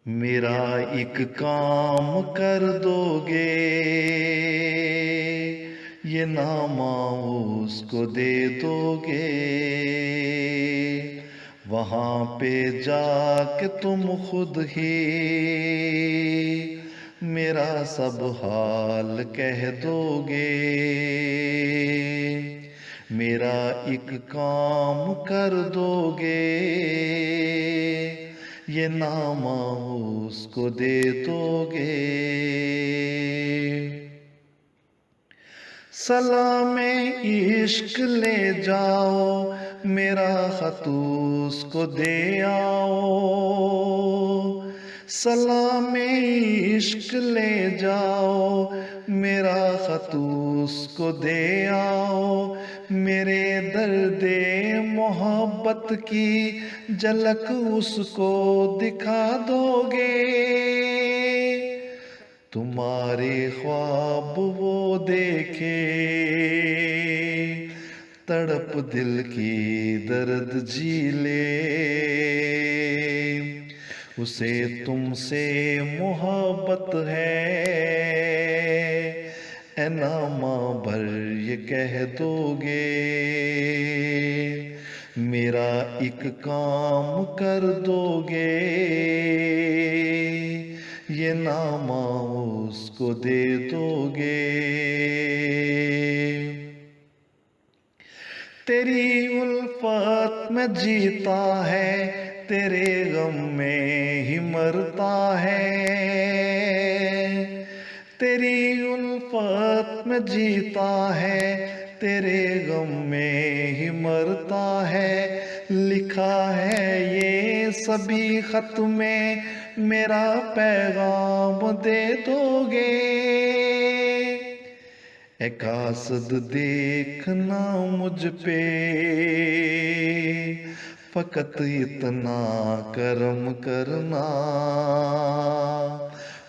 میرا ایک کام کر دو گے، یہ نامہ اس کو دے دو گے، وہاں پہ جا کے تم خود ہی میرا سب حال کہہ دو گے۔ میرا ایک کام کر دو گے، یہ نامہ اس کو دے دو گے۔ سلام عشق لے جاؤ، میرا خط اس کو دے آؤ۔ سلام عشق لے جاؤ، میرا خط اس کو دے آؤ۔ میرے درد محبت کی جھلک اس کو دکھا دو گے۔ تمہارے خواب وہ دیکھے، تڑپ دل کی درد جھیلے، اسے تم سے محبت ہے، اے نامہ بھر یہ کہہ دو گے۔ میرا ایک کام کر دو گے، یہ نامہ اس کو دے دو گے۔ تیری الفت میں جیتا ہے، تیرے غم میں ہی مرتا ہے۔ تیری الفت میں جیتا ہے، تیرے غم میں ہی مرتا ہے۔ لکھا ہے یہ سبھی خط میں، میرا پیغام دے دو گے۔ اے قاصد دیکھنا مجھ پہ، فقط اتنا کرم کرنا،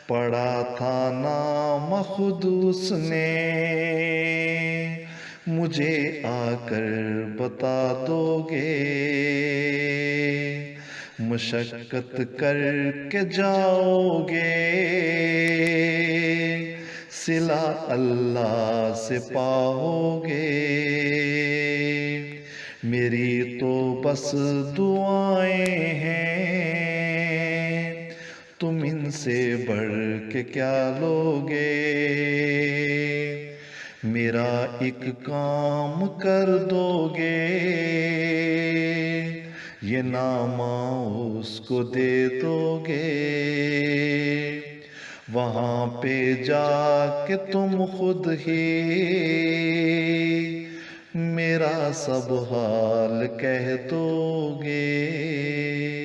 پڑھا تھا نام خود اس نے، مجھے آ کر بتا دو گے۔ مشقت کر کے جاؤ گے، صلہ اللہ سے پاؤ گے۔ میری تو بس دعائیں ہیں، تم ان سے بڑھ کے کیا لوگے۔ میرا ایک کام کر دو گے، یہ نامہ اس کو دے دو گے، وہاں پہ جا کے تم خود ہی میرا سب حال کہہ دو گے۔